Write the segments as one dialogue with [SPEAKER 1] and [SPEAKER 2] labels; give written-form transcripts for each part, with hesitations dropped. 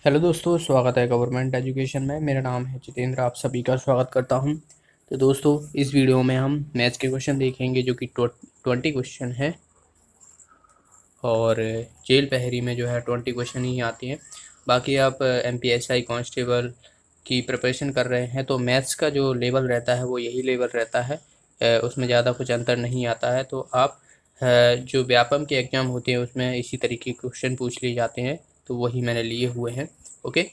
[SPEAKER 1] Hello दोस्तों, स्वागत है गवर्नमेंट एजुकेशन में। मेरा नाम है जितेंद्र, आप सभी का स्वागत करता हूं। तो दोस्तों, इस वीडियो में हम मैथ्स के क्वेश्चन देखेंगे जो कि 20 क्वेश्चन है। और जेल पहरी में जो है 20 क्वेश्चन ही आते हैं। बाकी आप एमपीएसआई कांस्टेबल की प्रिपरेशन कर रहे हैं तो मैथ्स का जो लेवल रहता है वो यही लेवल रहता है। उसमें ज़्यादा कुछ अंतर नहीं आता है। तो आप जो व्यापम के एग्ज़ाम होते हैं उसमें इसी तरीके के क्वेश्चन पूछ लिए जाते हैं, तो वही मैंने लिए हुए हैं। ओके।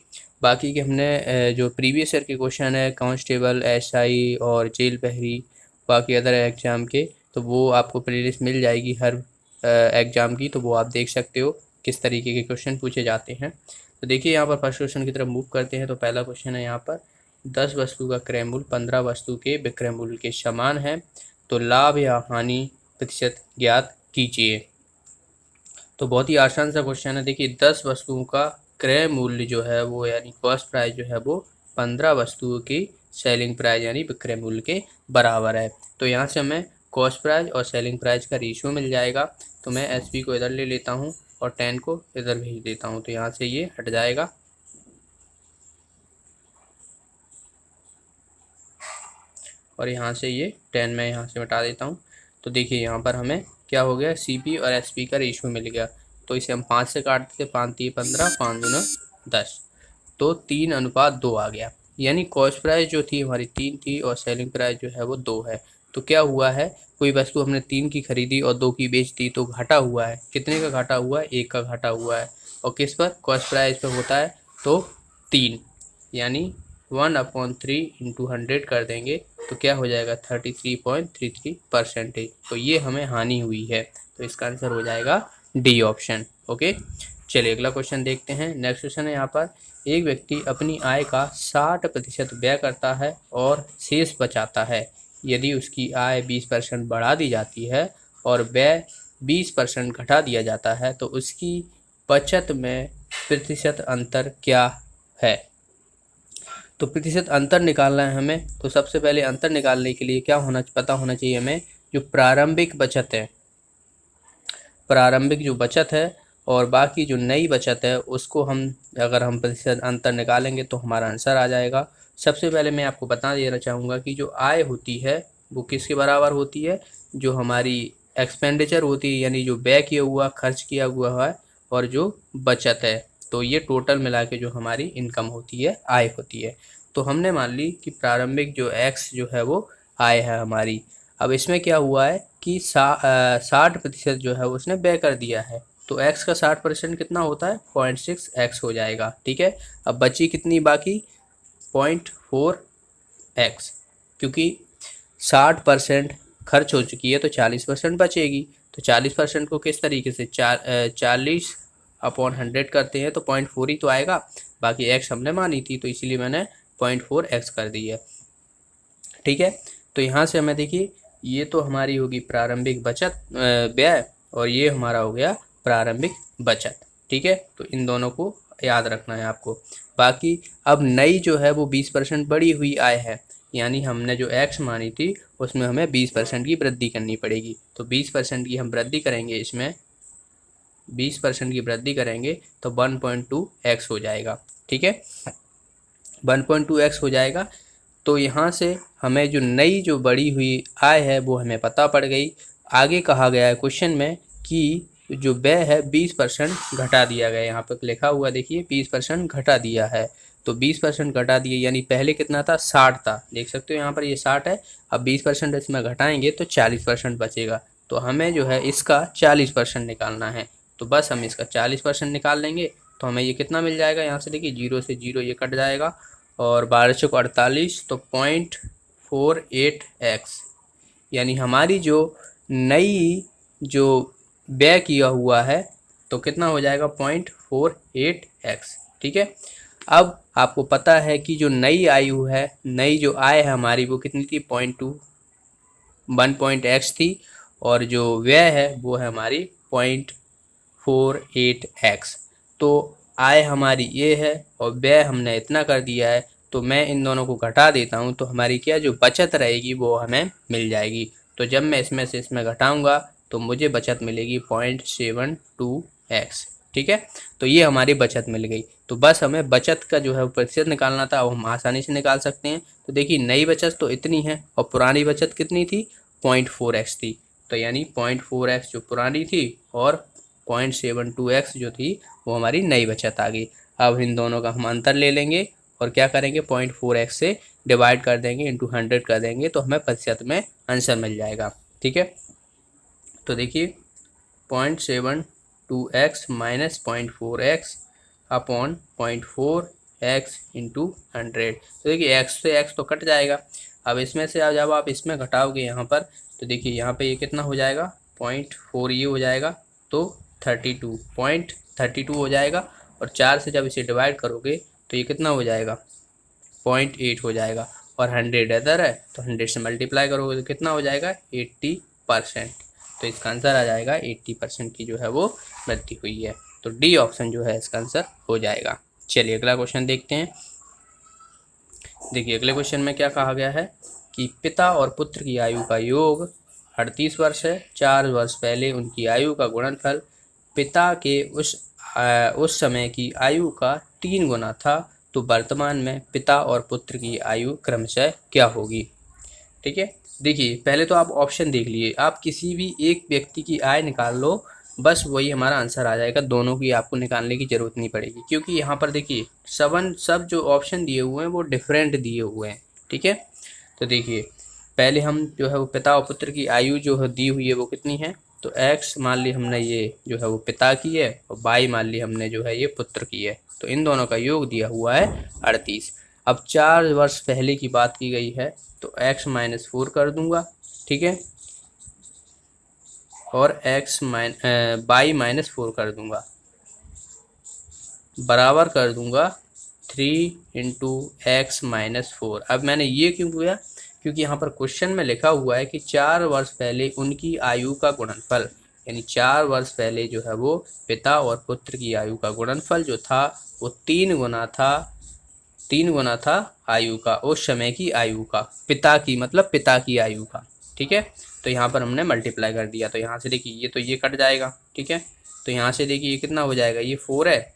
[SPEAKER 1] बाकी के हमने जो प्रीवियस ईयर के क्वेश्चन है कांस्टेबल, एसआई और जेल पहरी, बाकी अदर एग्ज़ाम के, तो वो आपको प्लेलिस्ट मिल जाएगी हर एग्ज़ाम की, तो वो आप देख सकते हो किस तरीके के क्वेश्चन पूछे जाते हैं। तो देखिए यहाँ पर फर्स्ट क्वेश्चन की तरफ मूव करते हैं। तो पहला क्वेश्चन है यहाँ पर, 10 वस्तु का क्रय मूल्य 15 वस्तु के विक्रय मूल्य के समान है, तो लाभ या हानि प्रतिशत ज्ञात कीजिए। तो बहुत ही आसान सा क्वेश्चन है। देखिए 10 वस्तुओं का क्रय मूल्य जो है वो यानी कॉस्ट प्राइस जो है वो 15 वस्तुओं की सेलिंग प्राइस यानी विक्रय मूल्य के बराबर है। तो यहाँ से हमें कॉस्ट प्राइस और सेलिंग प्राइस का रेशियो मिल जाएगा। तो मैं एसपी को इधर ले लेता हूँ और 10 को इधर भेज देता हूँ, तो यहाँ से ये हट जाएगा और यहाँ से ये 10 मैं यहाँ से हटा देता हूँ। तो देखिए यहाँ पर हमें क्या हो गया, सीपी और एसपी का रेशियो मिल गया। तो इसे हम 5 से काटते थे, 5 3 15, 5 दूना 10, तो 3:2 आ गया। यानी कॉस्ट प्राइस जो थी हमारी 3 थी और सेलिंग प्राइस जो है वो 2 है। तो क्या हुआ है, कोई वस्तु हमने 3 की खरीदी और 2 की बेच दी, तो घाटा हुआ है। कितने का घाटा हुआ है? 1 का घाटा हुआ है। और किस पर? कॉस्ट प्राइस पर होता है, तो 3, यानी 1/3 इंटू 100 कर देंगे तो क्या हो जाएगा, 33.33%। तो ये हमें हानि हुई है, तो इसका आंसर हो जाएगा डी ऑप्शन। ओके, चलिए अगला क्वेश्चन देखते हैं। नेक्स्ट क्वेश्चन है यहाँ पर, एक व्यक्ति अपनी आय का 60% व्यय करता है और शेष बचाता है। यदि उसकी आय 20% बढ़ा दी जाती है और व्यय 20% घटा दिया जाता है, तो उसकी बचत में प्रतिशत अंतर क्या है? तो प्रतिशत अंतर निकालना है हमें। तो सबसे पहले अंतर निकालने के लिए क्या पता होना चाहिए हमें, जो प्रारंभिक बचत है, प्रारंभिक जो बचत है और बाकी जो नई बचत है उसको हम अगर हम प्रतिशत अंतर निकालेंगे तो हमारा आंसर आ जाएगा। सबसे पहले मैं आपको बता देना चाहूँगा कि जो आय होती है वो किसके बराबर होती है, जो हमारी एक्सपेंडिचर होती है यानी जो व्यय किया हुआ, खर्च किया हुआ है, और जो बचत है, तो ये टोटल मिला के जो हमारी इनकम होती है, आय होती है। तो हमने मान ली कि प्रारंभिक जो एक्स जो है वो आय है हमारी। अब इसमें क्या हुआ है कि 60% जो है उसने व्यय कर दिया है, तो x का 60% कितना होता है, 0.6x हो जाएगा। ठीक है। अब बची कितनी बाकी, 0.4x, क्योंकि 60% खर्च हो चुकी है तो 40% बचेगी। तो 40% को किस तरीके से 40/100 करते हैं तो 0.4 ही तो आएगा। बाकी x हमने मानी थी तो इसीलिए मैंने 0.4x कर दी है। ठीक है। तो यहाँ से हमें देखिए, ये तो हमारी होगी प्रारंभिक बचत व्यय, और ये हमारा हो गया प्रारंभिक बचत। ठीक है। तो इन दोनों को याद रखना है आपको। बाकी अब नई जो है वो 20% बढ़ी हुई आय है, यानी हमने जो x मानी थी उसमें हमें 20% की वृद्धि करनी पड़ेगी। तो 20% की हम वृद्धि करेंगे, इसमें 20% की वृद्धि करेंगे तो 1.2x हो जाएगा। ठीक है, 1.2x हो जाएगा। तो यहाँ से हमें जो नई जो बढ़ी हुई आय है वो हमें पता पड़ गई। आगे कहा गया है क्वेश्चन में कि जो व्यय है 20% घटा दिया गया है। यहाँ पर लिखा हुआ देखिए 20% घटा दिया है। तो 20% घटा दिए यानी पहले कितना था, 60 था, देख सकते हो यहाँ पर ये 60 है। अब 20% इसमें घटाएंगे तो 40% बचेगा। तो हमें जो है इसका 40% निकालना है। तो बस हम इसका 40% निकाल लेंगे तो हमें ये कितना मिल जाएगा। यहाँ से देखिए 0 से 0 ये कट जाएगा और 12×48 तो 0.48x, यानी हमारी जो नई जो व्यय किया हुआ है तो कितना हो जाएगा, 0.48x। ठीक है। अब आपको पता है कि जो नई आयु है, नई जो आय है हमारी वो कितनी थी, 1x थी, और जो व्यय है वो है हमारी 0.48x। तो आय हमारी ये है और व्यय हमने इतना कर दिया है, तो मैं इन दोनों को घटा देता हूँ तो हमारी क्या जो बचत रहेगी वो हमें मिल जाएगी। तो जब मैं इसमें से इसमें घटाऊँगा तो मुझे बचत मिलेगी 0.72x। ठीक है। तो ये हमारी बचत मिल गई। तो बस हमें बचत का जो है वो प्रतिशत निकालना था, अब हम आसानी से निकाल सकते हैं। तो देखिए नई बचत तो इतनी है और पुरानी बचत कितनी थी, 0.4x थी। तो यानी 0.4x जो पुरानी थी और 0.72x जो थी वो हमारी नई बचत आ गई। अब इन दोनों का हम अंतर ले लेंगे और क्या करेंगे, 0.4x से डिवाइड कर देंगे, इंटू 100 कर देंगे, तो हमें प्रतिशत में आंसर मिल जाएगा। ठीक है। तो देखिए 0.72x minus 0.4x upon 0.4x into 100। तो देखिए x से x तो कट जाएगा। अब इसमें से जब आप इसमें घटाओगे यहाँ पर, तो देखिए यहाँ पे ये कितना हो जाएगा, 0.4 ये हो जाएगा, तो 32 हो जाएगा। और 4 से जब इसे डिवाइड करोगे तो ये कितना हो जाएगा, 0.8 हो जाएगा। और 100 इधर है तो 100 से मल्टीप्लाई करोगे तो कितना हो जाएगा, 80%। तो इसका आंसर आ जाएगा 80% की जो है वो वृद्धि हुई है। तो डी ऑप्शन जो है इसका आंसर हो जाएगा। चलिए अगला क्वेश्चन देखते हैं। देखिए अगले क्वेश्चन में क्या कहा गया है कि पिता और पुत्र की आयु का योग 38 वर्ष है। 4 वर्ष पहले उनकी आयु का गुणनफल पिता के उस समय की आयु का 3 गुना था। तो वर्तमान में पिता और पुत्र की आयु क्रमशः क्या होगी। ठीक है। देखिए पहले तो आप ऑप्शन देख लिए, आप किसी भी एक व्यक्ति की आय निकाल लो, बस वही हमारा आंसर आ जाएगा। दोनों की आपको निकालने की जरूरत नहीं पड़ेगी, क्योंकि यहाँ पर देखिए सब जो ऑप्शन दिए हुए हैं वो डिफरेंट दिए हुए हैं। ठीक है। तो देखिए पहले हम जो है वो पिता और पुत्र की आयु जो है दी हुई है वो कितनी है, तो x मान ली हमने ये जो है वो पिता की है और y मान ली हमने जो है ये पुत्र की है। तो इन दोनों का योग दिया हुआ है 38। अब 4 वर्ष पहले की बात की गई है तो x माइनस 4 कर दूंगा। ठीक है। और y माइनस 4 कर दूंगा, बराबर कर दूंगा 3 इंटू एक्स माइनस 4। अब मैंने ये क्यों किया, क्योंकि यहाँ पर क्वेश्चन में लिखा हुआ है कि 4 वर्ष पहले उनकी आयु का गुणनफल, यानी 4 वर्ष पहले जो है वो पिता और पुत्र की आयु का गुणनफल जो था वो 3 गुना था आयु का, उस समय की आयु का, पिता की मतलब पिता की आयु का। ठीक है। तो यहाँ पर हमने मल्टीप्लाई कर दिया। तो यहाँ से देखिए ये तो ये कट जाएगा। ठीक है। तो यहाँ से देखिए ये कितना हो जाएगा, ये 4 है,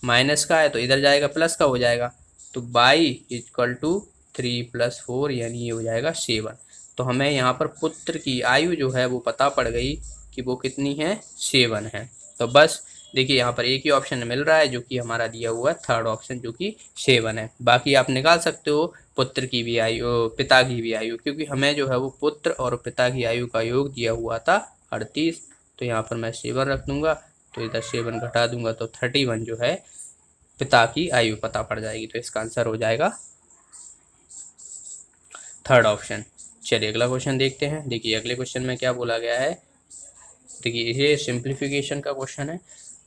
[SPEAKER 1] माइनस का है तो इधर जाएगा प्लस का हो जाएगा। तो बाई इक्वल टू 3 + 4 यानी ये हो जाएगा 7। तो हमें यहाँ पर पुत्र की आयु जो है वो पता पड़ गई कि वो कितनी है, 7 है। तो बस देखिए यहाँ पर एक ही ऑप्शन मिल रहा है जो कि हमारा दिया हुआ है थर्ड ऑप्शन जो कि 7 है। बाकी आप निकाल सकते हो पुत्र की भी आयु पिता की भी आयु, क्योंकि हमें जो है वो पुत्र और पिता की आयु का योग दिया हुआ था 38। तो यहाँ पर मैं 7 रख दूंगा, तो इधर 7 घटा दूंगा तो 31 जो है पिता की आयु पता पड़ जाएगी। तो इसका आंसर हो जाएगा थर्ड ऑप्शन। चलिए अगला क्वेश्चन देखते हैं। देखिए अगले क्वेश्चन में क्या बोला गया है। देखिए ये सिंप्लीफिकेशन का क्वेश्चन है।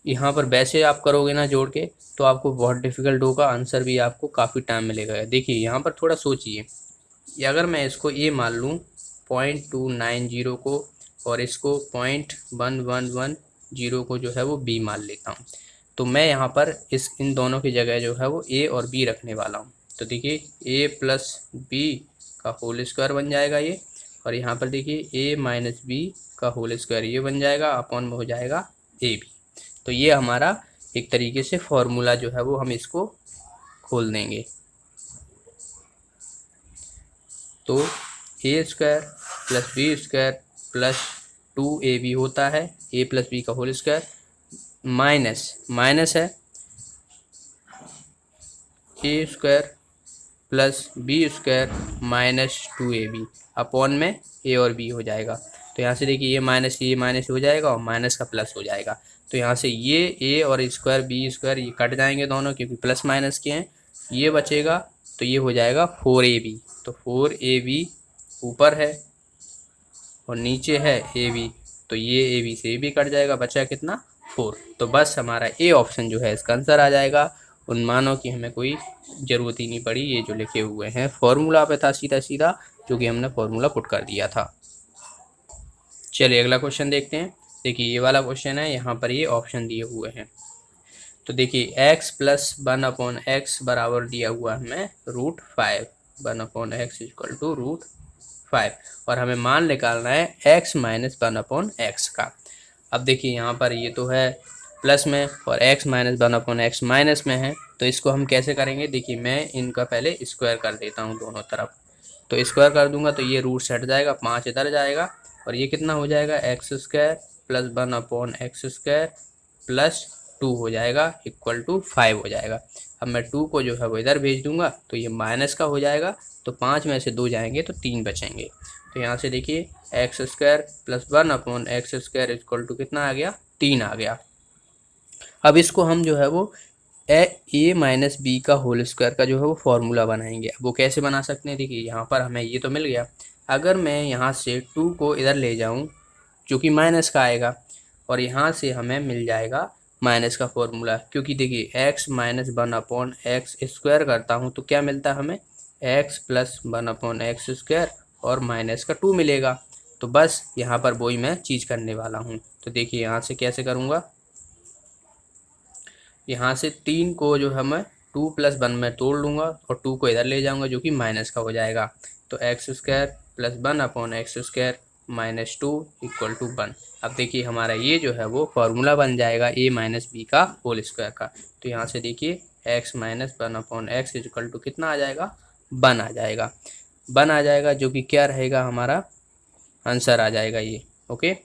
[SPEAKER 1] यहाँ पर वैसे आप करोगे ना जोड़ के तो आपको बहुत डिफिकल्ट होगा, आंसर भी आपको काफ़ी टाइम मिलेगा। देखिए यहाँ पर थोड़ा सोचिए, अगर मैं इसको ए मान लूँ 0.290 को और इसको 0.1110 को जो है वो बी मान लेता हूँ, तो मैं यहाँ पर इन दोनों की जगह जो है वो ए और बी रखने वाला हूँ। तो देखिए a + b का होल स्क्वायर बन जाएगा ये, और यहाँ पर देखिए a - b का होल स्क्वायर ये बन जाएगा, अपॉन में हो जाएगा a b। तो ये हमारा एक तरीके से फॉर्मूला जो है वो हम इसको खोल देंगे। तो a² + b² + 2ab होता है, a + b का होल स्क्वायर माइनस है a² + b² - 2ab अपॉन में a और b हो जाएगा। तो यहाँ से देखिए ये माइनस हो जाएगा और माइनस का प्लस हो जाएगा। तो यहाँ से ये a और स्क्वायर b² ये कट जाएंगे दोनों, क्योंकि प्लस माइनस के हैं। ये बचेगा तो ये हो जाएगा 4ab। तो 4ab ऊपर है और नीचे है ab, तो ये ab से ab कट जाएगा, बचा कितना 4। तो बस हमारा ए ऑप्शन जो है इसका आंसर आ जाएगा। उन मानों की हमें कोई ज़रूरत ही नहीं पड़ी, ये जो लिखे हुए हैं फॉर्मूला पे था सीधा जो कि हमने फॉर्मूला पुट कर दिया था। चलिए अगला क्वेश्चन देखते हैं। देखिए ये वाला क्वेश्चन है, यहाँ पर ये ऑप्शन दिए हुए हैं। तो देखिए x + 1/x बराबर दिया हुआ है हमें √5, 1/x = √5, और हमें मान निकालना है x - 1/x का। अब देखिए यहाँ पर ये तो है प्लस में और x माइनस 1/x माइनस में है, तो इसको हम कैसे करेंगे? देखिए मैं इनका पहले स्क्वायर कर देता हूँ दोनों तरफ। तो स्क्वायर कर दूंगा तो ये रूट से हट जाएगा, 5 इधर जाएगा और ये कितना हो जाएगा? X square plus 1/x square plus 2 हो जाएगा इक्वल टू 5 हो जाएगा। अब मैं 2 को जो है वो इधर भेज दूंगा तो ये माइनस का हो जाएगा, तो 5 में से 2 जाएंगे तो 3 बचेंगे। तो यहाँ से देखिए x square plus 1/x square equal to कितना आ गया? 3 आ गया। अब इसको हम जो है वो ए माइनस बी का होल स्क्वायर का जो है वो फॉर्मूला बनाएंगे। अब वो कैसे बना सकते हैं? देखिए यहाँ पर हमें ये तो मिल गया, अगर मैं यहाँ से 2 को इधर ले जाऊँ जो कि माइनस का आएगा, और यहाँ से हमें मिल जाएगा माइनस का फॉर्मूला, क्योंकि देखिए x माइनस 1/x स्क्वायर करता हूँ तो क्या मिलता है हमें? x प्लस 1/x स्क्वायर और माइनस का 2 मिलेगा। तो बस यहाँ पर वही मैं चीज़ करने वाला हूँ। तो देखिए यहाँ से कैसे करूँगा, यहाँ से 3 को जो है मैं 2 प्लस 1 में तोड़ लूँगा और 2 को इधर ले जाऊँगा जो कि माइनस का हो जाएगा। तो x square plus 1/x square minus 2 equal to 1। अब देखिए हमारा ये जो है वो फॉर्मूला बन जाएगा a माइनस बी का होल स्क्वायर का। तो यहाँ से देखिए x minus 1/x equal to कितना आ जाएगा? 1 आ जाएगा। 1 आ जाएगा जो कि क्या रहेगा? हमारा आंसर आ जाएगा ये। ओके,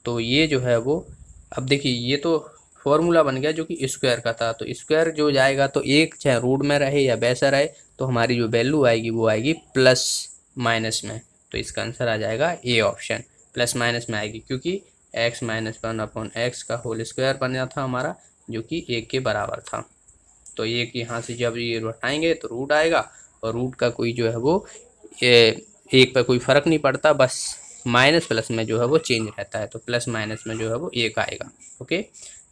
[SPEAKER 1] तो ये जो है वो, अब देखिए ये तो फॉर्मूला बन गया जो कि स्क्वायर का था, तो स्क्वायर जो जाएगा तो एक चाहे रूट में रहे या वैसा रहे तो हमारी जो वैल्यू आएगी वो आएगी प्लस माइनस में। तो इसका आंसर आ जाएगा ए ऑप्शन, प्लस माइनस में आएगी, क्योंकि x माइनस 1/x का होल स्क्वायर बना था हमारा जो कि 1 के बराबर था। तो एक यहाँ से जब ये हटाएंगे तो रूट आएगा, और रूट का कोई जो है वो एक पर कोई फ़र्क नहीं पड़ता, बस माइनस प्लस में जो है वो चेंज रहता है। तो प्लस माइनस में जो है वो 1 आएगा। ओके,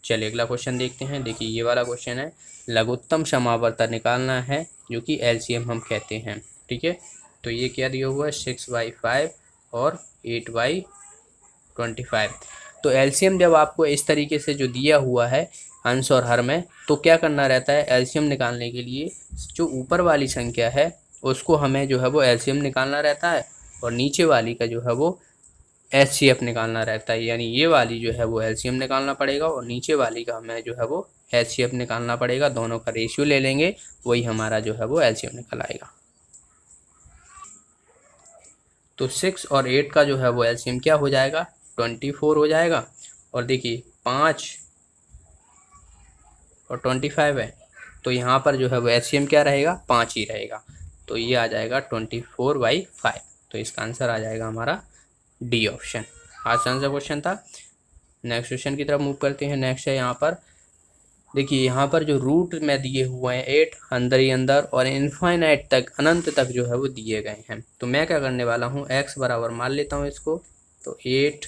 [SPEAKER 1] चलिए अगला क्वेश्चन देखते हैं। देखिए ये वाला क्वेश्चन है, लघुत्तम समावर्तन निकालना है जो कि एलसीएम हम कहते हैं। ठीक है, तो ये क्या दिया हुआ है? 6/5 और 8/25। तो एलसीएम जब आपको इस तरीके से जो दिया हुआ है अंश और हर में, तो क्या करना रहता है? एलसीएम निकालने के लिए जो ऊपर वाली संख्या है उसको हमें जो है वो एलसीएम निकालना रहता है, और नीचे वाली का जो है वो एचसीएफ निकालना रहता है। यानी ये वाली जो है वो एलसीएम निकालना पड़ेगा और नीचे वाली का हमें जो है वो एचसीएफ निकालना पड़ेगा। दोनों का रेशियो ले लेंगे, वही हमारा जो है वो एलसीएम निकल आएगा। तो 6 और 8 का जो है वो एलसीएम क्या हो जाएगा? 24 हो जाएगा। और देखिए 5 और 25 है, तो यहाँ पर जो है वो एचसीएम क्या रहेगा? 5 ही रहेगा। तो ये आ जाएगा 24/5। तो इसका आंसर आ जाएगा हमारा डी ऑप्शन। आसान सा क्वेश्चन था। नेक्स्ट क्वेश्चन की तरफ मूव करते हैं। नेक्स्ट है यहाँ पर, देखिए यहाँ पर जो रूट में दिए हुए हैं 8 अंदर ही अंदर और इनफाइनाइट तक, अनंत तक जो है वो दिए गए हैं। तो मैं क्या करने वाला हूँ, x बराबर मान लेता हूँ इसको। तो 8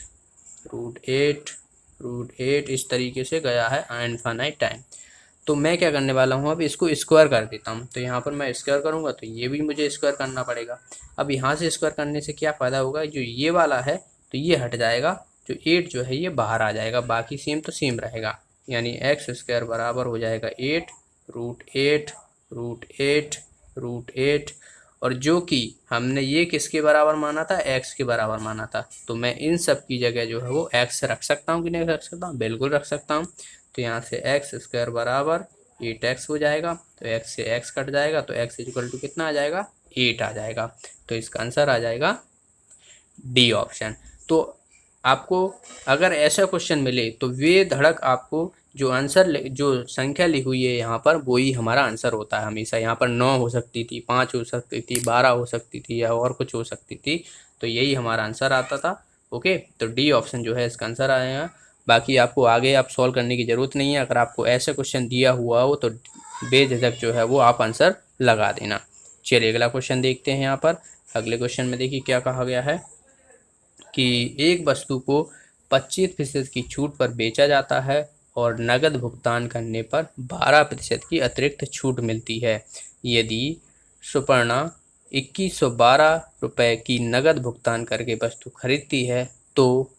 [SPEAKER 1] √8 इस तरीके से गया है इनफाइनाइट टाइम। तो मैं क्या करने वाला हूँ, अब इसको स्क्वायर कर देता हूँ। तो यहाँ पर मैं स्क्वायर करूँगा तो ये भी मुझे स्क्वायर करना पड़ेगा। अब यहाँ से स्क्वायर करने से क्या फ़ायदा होगा? जो ये वाला है तो ये हट जाएगा, जो 8 जो है ये बाहर आ जाएगा, बाकी सेम तो सेम रहेगा। यानी एक्स स्क्वायर बराबर हो जाएगा 8 √8 और जो कि हमने ये किसके बराबर माना था? x के बराबर माना था। तो मैं इन सब की जगह जो है वो x रख सकता हूँ कि नहीं रख सकता हूँ? बिल्कुल रख सकता हूँ। तो यहाँ से एक्स स्क्वायर बराबर 8x हो जाएगा, तो x से x कट जाएगा, तो x इक्वल टू कितना आ जाएगा? 8 आ जाएगा। तो इसका आंसर आ जाएगा डी ऑप्शन। तो आपको अगर ऐसा क्वेश्चन मिले तो वे धड़क आपको जो आंसर जो संख्या लिखी हुई है यहाँ पर वही हमारा आंसर होता है हमेशा। यहाँ पर 9 हो सकती थी, 5 हो सकती थी, 12 हो सकती थी या और कुछ हो सकती थी, तो यही हमारा आंसर आता था। ओके, तो डी ऑप्शन जो है इसका आंसर आएगा। बाकी आपको आगे आप सॉल्व करने की ज़रूरत नहीं है। अगर आपको ऐसा क्वेश्चन दिया हुआ हो तो बेझिझक जो है वो आप आंसर लगा देना। चलिए अगला क्वेश्चन देखते हैं। यहाँ पर अगले क्वेश्चन में देखिए क्या कहा गया है कि एक वस्तु को 25% की छूट पर बेचा जाता है और नकद भुगतान करने पर 12% की अतिरिक्त छूट मिलती है। यदि सुपर्णा 2112 रुपये की नकद भुगतान करके वस्तु खरीदती है तो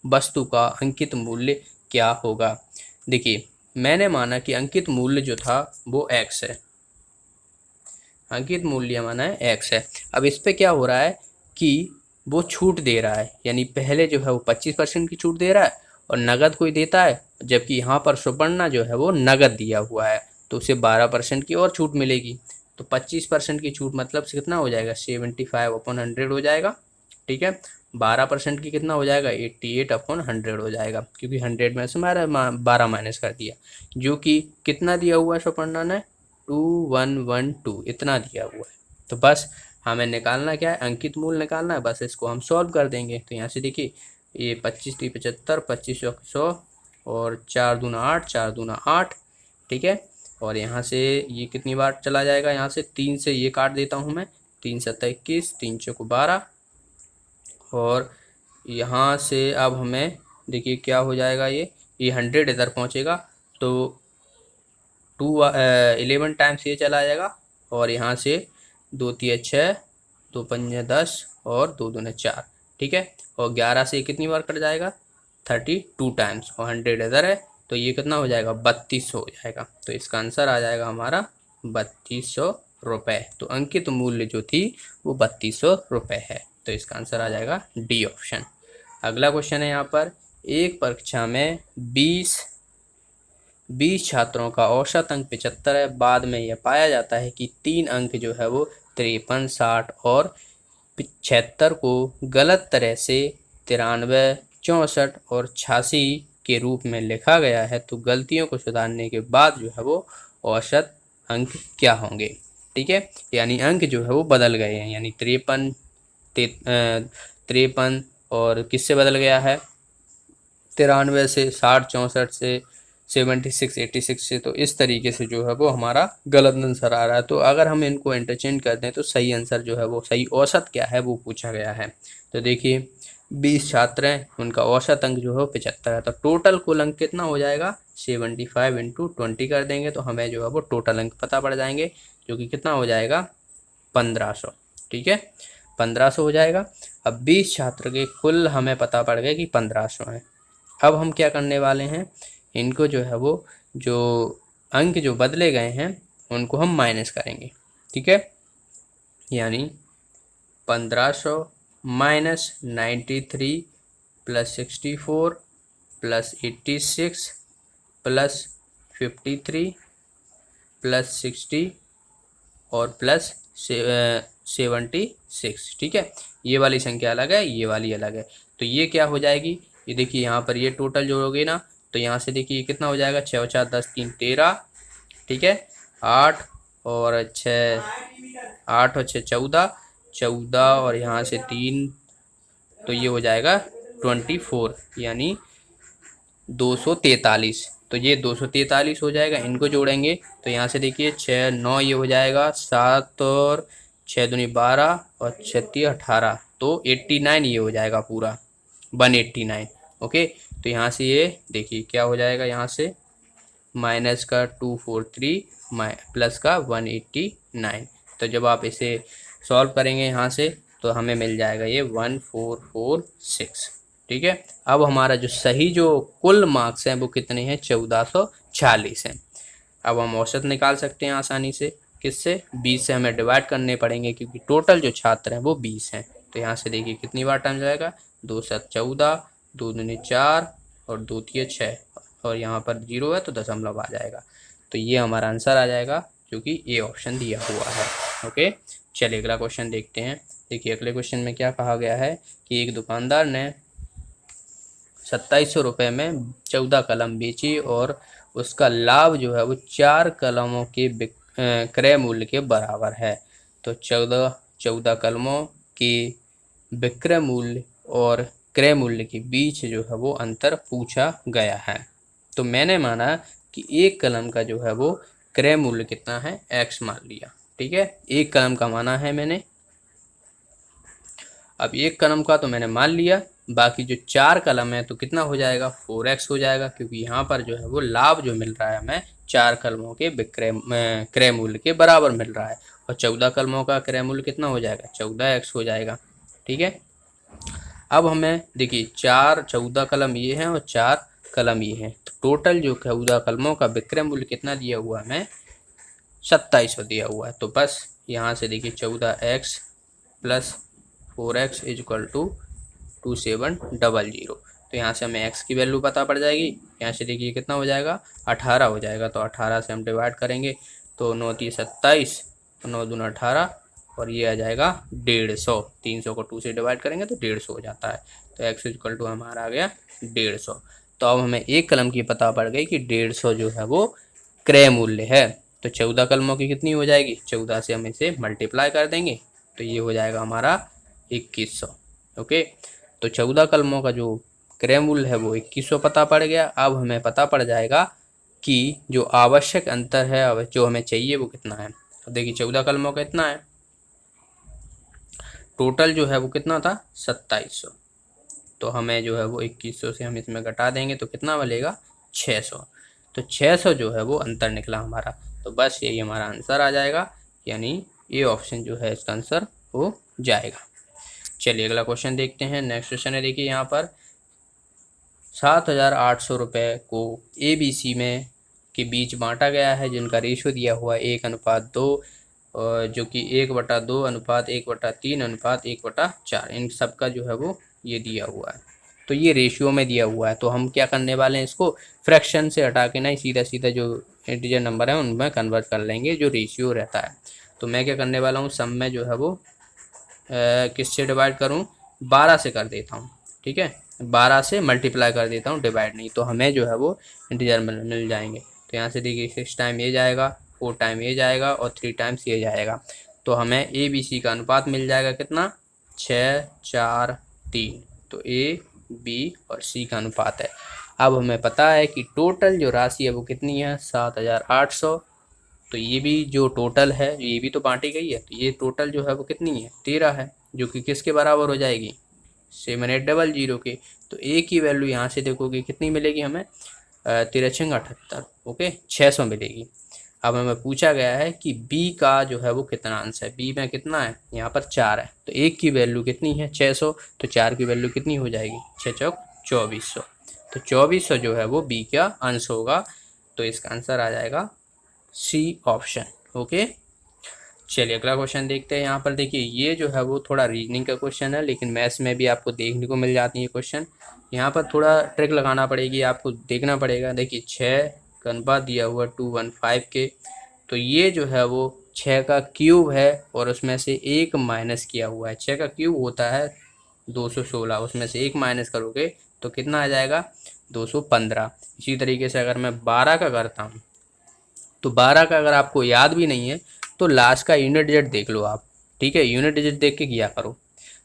[SPEAKER 1] वस्तु का अंकित मूल्य क्या होगा? देखिए मैंने माना कि अंकित मूल्य जो था वो x है, अंकित मूल्य माना है x है। अब इस पे क्या हो रहा है कि वो छूट दे रहा है, यानी पहले जो है वो 25% की छूट दे रहा है और नगद कोई देता है जबकि यहाँ पर सुपर्णा जो है वो नगद दिया हुआ है, तो उसे 12% की और छूट मिलेगी। तो 25% की छूट मतलब से कितना हो जाएगा, 75/100 हो जाएगा। ठीक है, 12% की कितना हो जाएगा, 88/100 हो जाएगा, क्योंकि 100 में से 12 माइनस कर दिया, जो कि कितना दिया हुआ है सुपर्णा ने, 2112 इतना दिया हुआ है। तो बस हमें निकालना क्या है, अंकित मूल्य निकालना है, बस इसको हम सॉल्व कर देंगे। तो यहाँ से देखिए, ये 25 3 75, 25 100 और 4 दूना 8, 4 दूना 8। ठीक है, और यहाँ से ये कितनी बार चला जाएगा, यहाँ से 3 से ये काट देता हूँ मैं, 3 7 21, 3 चौक 12, और यहाँ से अब हमें देखिए क्या हो जाएगा, ये 100 इधर पहुँचेगा, तो 11 टाइम्स ये चला जाएगा, और यहाँ से 2 3 6, 2 5 10 और 2 दूने 4। ठीक है, और 11 से कितनी बार कट जाएगा, 32 टाइम्स, और 100 इधर है, तो ये कितना हो जाएगा, 3200 हो जाएगा। तो इसका आंसर आ जाएगा हमारा 3200 रुपये। तो अंकित मूल्य जो थी वो 3200 रुपये है, तो इसका आंसर आ जाएगा डी ऑप्शन। अगला क्वेश्चन है यहाँ पर, एक परीक्षा में 20 छात्रों का औसत अंक 75 है। बाद में यह पाया जाता है कि 3 अंक जो है वो 53, 60 और 75 को गलत तरह से 93, 64 और 86 के रूप में लिखा गया है। तो गलतियों को सुधारने के बाद जो है वो औसत अंक क्या होंगे। ठीक है, यानी अंक जो है वो बदल गए हैं, यानी 53 और किससे बदल गया है, 93 से, 60 64 से, 76 86 से। तो इस तरीके से जो है वो हमारा गलत आंसर आ रहा है। तो अगर हम इनको इंटरचेंज कर दें तो सही आंसर जो है वो, सही औसत क्या है वो पूछा गया है। तो देखिए 20 छात्र हैं, उनका औसत अंक जो है 75 है, तो टोटल कुल अंक कितना हो जाएगा, 75 × 20 कर देंगे तो हमें जो है वो टोटल अंक पता पड़ जाएंगे, जो कि कितना हो जाएगा, 1500। ठीक है, 1500 हो जाएगा। अब 20 छात्र के कुल हमें पता पड़ गया कि 1500 हैं। अब हम क्या करने वाले हैं, इनको जो है वो, जो अंक जो बदले गए हैं उनको हम माइनस करेंगे। ठीक है, यानी 1500 minus 93 plus 64 plus 86 plus 53 plus 60 और प्लस 76। ठीक है, ये वाली संख्या अलग है, ये वाली अलग है। तो ये क्या हो जाएगी, ये देखिए यहाँ पर ये टोटल जोड़ोगे ना, तो यहाँ से देखिए कितना हो जाएगा, 6 और 4 10 3 13। ठीक है, 8 और 6 8 और 6 14 14 और यहाँ से 3, तो ये हो जाएगा 24, यानी 243। तो ये 243 हो जाएगा, इनको जोड़ेंगे तो यहाँ से देखिए 6 9 ये हो जाएगा, 7 और 6 दूनी 12 और 6 3 18, तो 89 ये हो जाएगा पूरा, 189। ओके, तो यहाँ से ये देखिए क्या हो जाएगा, यहाँ से माइनस का 243 प्लस का 189। तो जब आप इसे सॉल्व करेंगे यहाँ से तो हमें मिल जाएगा ये 1446। ठीक है, अब हमारा जो सही जो कुल मार्क्स हैं वो कितने हैं, 1440 हैं। अब हम औसत निकाल सकते हैं आसानी से, किससे, 20 से हमें डिवाइड करने पड़ेंगे, क्योंकि टोटल जो छात्र हैं वो 20 हैं। तो यहाँ से देखिए कितनी बार टाइम जाएगा, 2 7 14, 2 दूनी 4 और 2 3 6, और यहाँ पर 0 है तो दशमलव आ जाएगा। तो ये हमारा आंसर आ जाएगा, जो कि ए ऑप्शन दिया हुआ है। ओके, चलिए अगला क्वेश्चन देखते हैं। देखिए अगले क्वेश्चन में क्या कहा गया है कि एक दुकानदार ने 2700 रुपये में 14 कलम बेची और उसका लाभ जो है वो 4 कलमों के क्रय मूल्य के बराबर है। तो 14 कलमों के विक्रय मूल्य और क्रय मूल्य के बीच जो है वो अंतर पूछा गया है। तो मैंने माना कि एक कलम का जो है वो क्रय मूल्य कितना है, x मान लिया। ठीक है, एक कलम का माना है मैंने। अब एक कलम का तो मैंने मान लिया, बाकी जो 4 कलम है तो कितना हो जाएगा, 4x हो जाएगा, क्योंकि यहाँ पर जो है वो लाभ जो मिल रहा है हमें 4 कलमों के क्रय मूल्य के बराबर मिल रहा है, और 14 कलमों का क्रय मूल्य कितना हो जाएगा, 14x हो जाएगा। ठीक है, अब हमें देखिए 14 कलम ये हैं और 4 कलम ये हैं, तो टोटल जो 14 कलमों का विक्रय मूल्य कितना दिया हुआ है हमें, 2700 दिया हुआ है। तो बस यहाँ से देखिए 14x plus 4x is equal to 2700। तो यहाँ से हमें x की वैल्यू पता पड़ जाएगी। यहाँ से देखिए कितना हो जाएगा, 18 हो जाएगा। तो 18 से हम डिवाइड करेंगे तो 9 3 27, 9 दूना 18, और ये आ जाएगा 150। 300 को 2 से डिवाइड करेंगे तो 150 हो जाता है। तो x इक्वल टू हमारा आ गया 150। तो अब हमें एक कलम की पता पड़ गई कि 150 जो है वो क्रय मूल्य है। तो 14 कलमों की कितनी हो जाएगी, 14 से हम इसे मल्टीप्लाई कर देंगे तो ये हो जाएगा हमारा 2100। ओके, तो 14 कलमों का जो क्रय मूल्य है वो 2100 पता पड़ गया। अब हमें पता पड़ जाएगा कि जो आवश्यक अंतर है जो हमें चाहिए वो कितना है। अब देखिए 14 कलमों का इतना है, टोटल जो है वो कितना था 2700। तो हमें जो है वो 2100 से हम इसमें घटा देंगे तो कितना मिलेगा 600। तो 600 जो है वो अंतर निकला हमारा। तो बस यही हमारा आंसर आ जाएगा, यानी ये ऑप्शन जो है इसका आंसर हो जाएगा। चलिए अगला क्वेश्चन देखते हैं। नेक्स्ट क्वेश्चन है, देखिए यहाँ पर 7,800 रुपये को ABC में के बीच बांटा गया है, जिनका रेशियो दिया हुआ है 1:2, जो कि 1/2:1/3:1/4। इन सब का जो है वो ये दिया हुआ है, तो ये रेशियो में दिया हुआ है। तो हम क्या करने वाले हैं, इसको फ्रैक्शन से हटा के ना सीधा सीधा जो इंटीजर नंबर है उनमें कन्वर्ट कर लेंगे जो रेशियो रहता है। तो मैं क्या करने वाला हूँ, सम में जो है वो किससे डिवाइड करूँ, 12 से कर देता हूँ। ठीक है, 12 से मल्टीप्लाई कर देता हूँ, डिवाइड नहीं। तो हमें जो है वो इंटीजर मिल जाएंगे। तो यहाँ से देखिए 6 टाइम ये जाएगा, 4 टाइम ये जाएगा और 3 टाइम्स ये जाएगा। तो हमें ABC का अनुपात मिल जाएगा कितना, 6 4 3। तो A B और C का अनुपात है। अब हमें पता है कि टोटल जो राशि है वो कितनी है, 7,800। तो ये भी जो टोटल है ये भी तो बांटी गई है, तो ये टोटल जो है वो कितनी है, 13 है, जो कि किसके बराबर हो जाएगी, 7800 के। तो ए की वैल्यू यहाँ से देखोगे कितनी मिलेगी हमें, 13×78, ओके 600 मिलेगी। अब हमें पूछा गया है कि बी का जो है वो कितना अंश है। बी में कितना है, यहाँ पर 4 है, तो एक की वैल्यू कितनी है 600, तो 4 की वैल्यू कितनी हो जाएगी, 6 चौक 2400। तो 2400 जो है वो बी का अंश होगा। तो इसका आंसर आ जाएगा सी ऑप्शन। ओके, चलिए अगला क्वेश्चन देखते हैं। यहाँ पर देखिए ये जो है वो थोड़ा रीजनिंग का क्वेश्चन है, लेकिन मैथ्स में भी आपको देखने को मिल जाती है क्वेश्चन। यहाँ पर थोड़ा ट्रिक लगाना पड़ेगी, आपको देखना पड़ेगा। देखिए 6 का अनुपात दिया हुआ 2:1:5 के, तो ये जो है वो 6 का क्यूब है और उसमें से 1 माइनस किया हुआ है। 6 का क्यूब होता है 216, उसमें से 1 माइनस करोगे तो कितना आ जाएगा, 215। इसी तरीके से अगर मैं 12 का करता हूँ, तो 12 का अगर आपको याद भी नहीं है तो लास्ट का यूनिट डिजिट देख लो आप। ठीक है, यूनिट डिजिट देख के किया करो।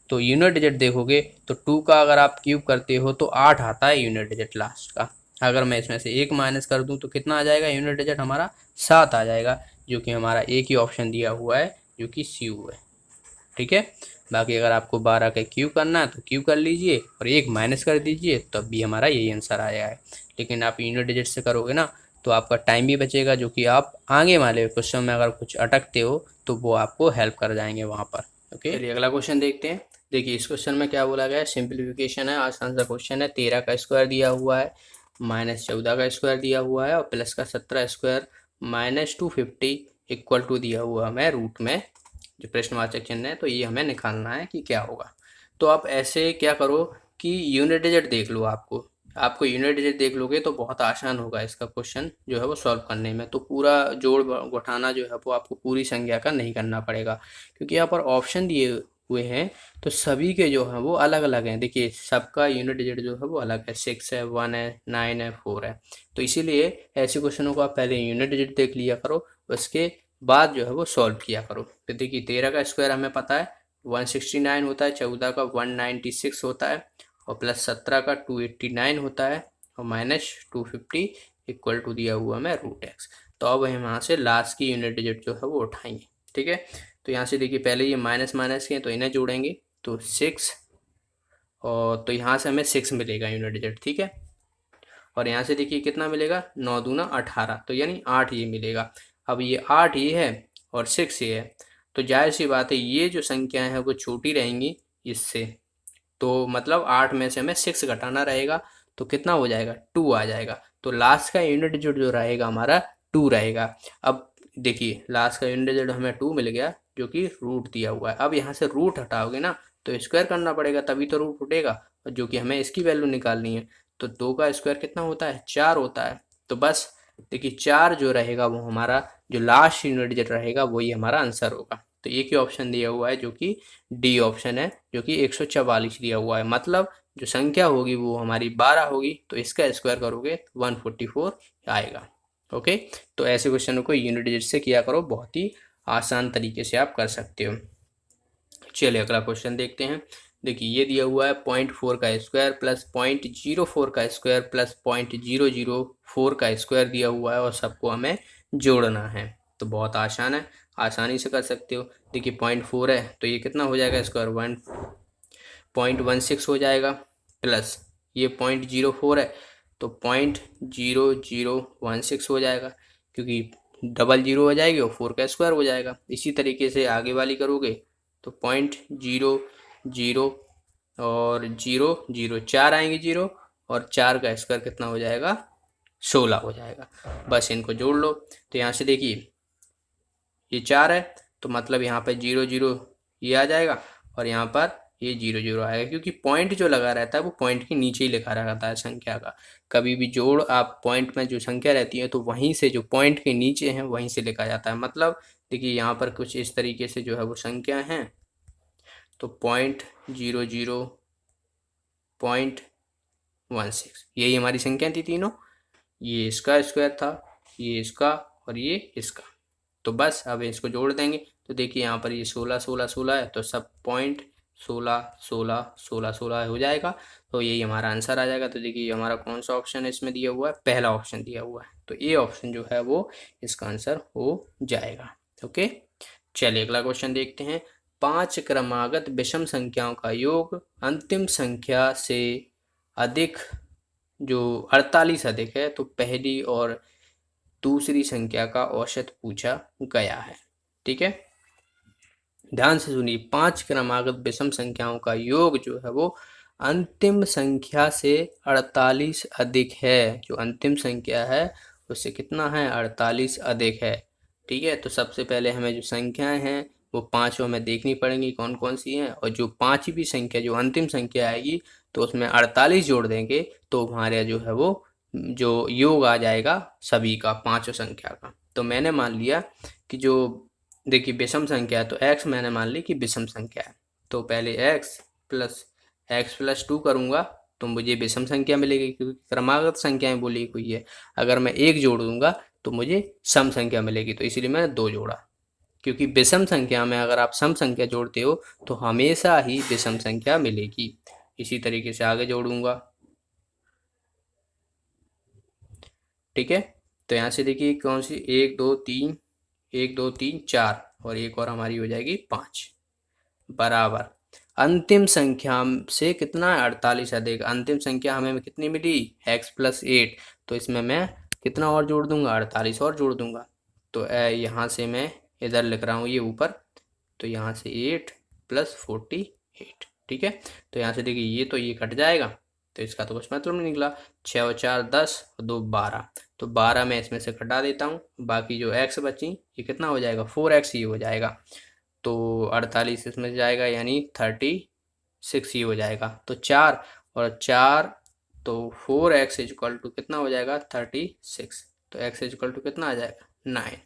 [SPEAKER 1] तो यूनिट डिजिट देखोगे तो 2 का अगर आप क्यूब करते हो तो 8 आता है यूनिट डिजिट लास्ट का। अगर मैं इसमें से 1 माइनस कर दूं तो कितना आ जाएगा, यूनिट डिजिट हमारा 7 आ जाएगा, जो कि हमारा एक ही ऑप्शन दिया हुआ है जो कि CU है। ठीक है, बाकी अगर आपको 12 का क्यूब करना है तो क्यूब कर लीजिए और 1 माइनस कर दीजिए, तब भी हमारा यही आंसर आया है। लेकिन आप यूनिट डिजिट से करोगे ना तो आपका टाइम भी बचेगा, जो कि आप आगे वाले क्वेश्चन में अगर कुछ अटकते हो तो वो आपको हेल्प कर जाएंगे वहाँ पर। ओके, चलिए अगला क्वेश्चन देखते हैं। देखिए इस क्वेश्चन में क्या बोला गया है, सिंप्लीफिकेशन है, आसान सा क्वेश्चन है। 13 का स्क्वायर दिया हुआ है, -14 का स्क्वायर दिया हुआ है और प्लस का 17 स्क्वायर -250 इक्वल टू दिया हुआ हमें रूट में जो प्रश्नवाचक चिन्ह है। तो ये हमें निकालना है कि क्या होगा। तो आप ऐसे क्या करो कि यूनिट डिजिट देख लो, आपको यूनिट डिजिट देख लोगे तो बहुत आसान होगा इसका क्वेश्चन जो है वो सॉल्व करने में। तो पूरा जोड़ घटाना जो है वो आपको पूरी संख्या का नहीं करना पड़ेगा, क्योंकि यहाँ पर ऑप्शन दिए हुए हैं तो सभी के जो हैं वो अलग अलग हैं। देखिए सबका यूनिट डिजिट जो है वो अलग है, 6 है, 1 है, 9 है, 4 है। तो इसीलिए ऐसे क्वेश्चनों को आप पहले यूनिट डिजिट देख लिया करो, उसके बाद जो है वो सॉल्व किया करो। तो देखिए 13 का स्क्वायर हमें पता है 169 होता है, 14 का 196 होता है और प्लस 17 का 289 होता है और -250 इक्वल टू दिया हुआ हमें √x। तो अब हम यहाँ से लास्ट की यूनिट डिजिट जो है वो उठाएंगे। ठीक है, तो यहाँ से देखिए पहले ये माइनस माइनस के तो इन्हें जोड़ेंगे तो 6, और तो यहाँ से हमें 6 मिलेगा यूनिट डिजिट। ठीक है, और यहाँ से देखिए कितना मिलेगा, 9 दूना 18, तो यानी 8 ये मिलेगा। अब ये 8 ये है और 6 ये है, तो जाहिर सी बात है ये जो संख्याएं हैं वो छोटी रहेंगी इससे। तो मतलब 8 में से हमें 6 घटाना रहेगा, तो कितना हो जाएगा, 2 आ जाएगा। तो लास्ट का यूनिट डिजिट जो रहेगा हमारा 2 रहेगा। अब देखिए लास्ट का यूनिट डिजिट हमें 2 मिल गया, जो कि रूट दिया हुआ है। अब यहाँ से रूट हटाओगे ना तो स्क्वायर करना पड़ेगा तभी तो रूट उठेगा, और जो कि हमें इसकी वैल्यू निकालनी है। तो 2 का स्क्वायर कितना होता है, 4 होता है। तो बस देखिए 4 जो रहेगा वो हमारा जो लास्ट यूनिट डिजिट रहेगा वही हमारा आंसर होगा। तो एक ही ऑप्शन दिया हुआ है जो कि डी ऑप्शन है, जो कि 144 दिया हुआ है। मतलब जो संख्या होगी वो हमारी 12 होगी, तो इसका स्क्वायर करोगे तो 144 आएगा। ओके, तो ऐसे क्वेश्चनों को यूनिट डिजिट से किया करो, बहुत ही आसान तरीके से आप कर सकते हो। चलिए अगला क्वेश्चन देखते हैं। देखिए ये दिया हुआ है 0.4 का स्क्वायर प्लस 0.04 का स्क्वायर प्लस 0.004 का स्क्वायर दिया हुआ है और सबको हमें जोड़ना है। तो बहुत आसान है, आसानी से कर सकते हो। देखिए 0.4 है तो ये कितना हो जाएगा स्क्वायर, 1.16 हो जाएगा, प्लस ये 0.04 है तो 0.0016 हो जाएगा, क्योंकि डबल जीरो हो जाएगी और 4 का स्क्वायर हो जाएगा। इसी तरीके से आगे वाली करोगे तो 0.00 और 0.04 आएंगे जीरो, और 4 का स्क्वायर कितना हो जाएगा, 16 हो जाएगा। बस इनको जोड़ लो। तो यहाँ से देखिए ये 4 है तो मतलब यहाँ पर 0.0 ये आ जाएगा, और यहाँ पर ये 0.0 आएगा, क्योंकि पॉइंट जो लगा रहता है वो पॉइंट के नीचे ही लिखा रहता है संख्या का। कभी भी जोड़ आप पॉइंट में जो संख्या रहती है तो वहीं से जो पॉइंट के नीचे है वहीं से लिखा जाता है। मतलब देखिए यहाँ पर कुछ इस तरीके से जो है वो संख्या है, तो 0.00 0.16 यही हमारी संख्या थी तीनों। ये इसका स्क्वायर था, ये इसका, और ये इसका। तो बस अब इसको जोड़ देंगे तो देखिए यहाँ पर ये 16 16 16 है, तो सब पॉइंट 16 16 16 16 हो जाएगा। तो यही हमारा आंसर आ जाएगा। तो देखिए हमारा कौन सा ऑप्शन है इसमें दिया हुआ है, पहला ऑप्शन दिया हुआ है, तो ये ऑप्शन जो है वो इसका आंसर हो जाएगा। ओके, चलिए अगला क्वेश्चन देखते हैं। 5 क्रमागत विषम संख्याओं का योग अंतिम संख्या से अधिक, जो 48 अधिक है, तो पहली और दूसरी संख्या का औसत पूछा गया है। ठीक है, ध्यान से सुनिए। 5 क्रमागत विषम संख्याओं का योग जो है वो अंतिम संख्या से 48 अधिक है। जो अंतिम संख्या है उससे कितना है, 48 अधिक है। ठीक है, तो सबसे पहले हमें जो संख्याएं हैं वो पांचों हमें देखनी पड़ेंगी कौन कौन सी हैं, और जो पांचवी संख्या जो अंतिम संख्या आएगी तो उसमें 48 जोड़ देंगे तो हमारे जो है वो जो योग आ जाएगा सभी का, पांचों संख्या का। तो मैंने मान लिया कि जो देखिए विषम संख्या है तो x मैंने मान ली कि विषम संख्या है, तो पहले x प्लस 2 करूँगा तो मुझे विषम संख्या मिलेगी, क्योंकि क्रमागत संख्याएं बोली हुई है। अगर मैं 1 जोड़ दूंगा तो मुझे सम संख्या मिलेगी, तो इसीलिए मैंने 2 जोड़ा। क्योंकि विषम संख्या में अगर आप सम संख्या जोड़ते हो तो हमेशा ही विषम संख्या मिलेगी। इसी तरीके से आगे जोड़ूंगा। ठीक है, तो यहाँ से देखिए कौन सी, 1 2 3 1 2 3 4 और एक और हमारी हो जाएगी 5 बराबर अंतिम संख्या से कितना है, 48 अधिक। अंतिम संख्या हमें कितनी मिली, x प्लस 8, तो इसमें मैं कितना और जोड़ दूंगा, 48 और जोड़ दूंगा। तो यहाँ से मैं इधर लिख रहा हूँ ये ऊपर, तो यहाँ से 8 प्लस 48। ठीक है, तो यहाँ से देखिए ये तो ये कट जाएगा, तो इसका तो कुछ मतलब नहीं निकला। 6 और 4 10 और 2 12, तो 12 मैं इसमें से घटा देता हूँ। बाकी जो x बची ये कितना हो जाएगा, 4x ही हो जाएगा। तो 48 इसमें जाएगा यानी 36 ही हो जाएगा। तो 4 और 4, तो 4x इजक्वल टू कितना हो जाएगा, 36। तो x इजक्वल टू कितना आ जाएगा, 9।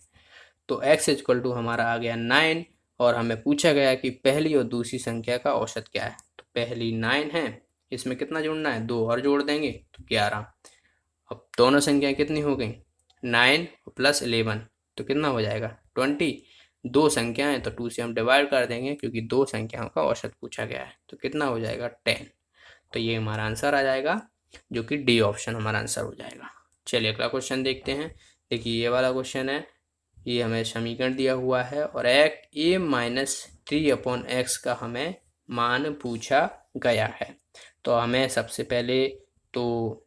[SPEAKER 1] तो x इजक्वल टू हमारा आ गया 9, और हमें पूछा गया कि पहली और दूसरी संख्या का औसत क्या है। तो पहली 9 है, इसमें कितना जोड़ना है, 2 और जोड़ देंगे तो 11। अब दोनों संख्याएं कितनी हो गई, 9 प्लस 11, तो कितना हो जाएगा 20। दो संख्याएं तो 2 से हम डिवाइड कर देंगे, क्योंकि दो संख्याओं का औसत पूछा गया है। तो कितना हो जाएगा 10। तो ये हमारा आंसर आ जाएगा, जो कि डी ऑप्शन हमारा आंसर हो जाएगा। चलिए अगला क्वेश्चन देखते हैं। देखिए ये वाला क्वेश्चन है, ये हमें समीकरण दिया हुआ है और a माइनस 3/x का हमें मान पूछा गया है। तो हमें सबसे पहले तो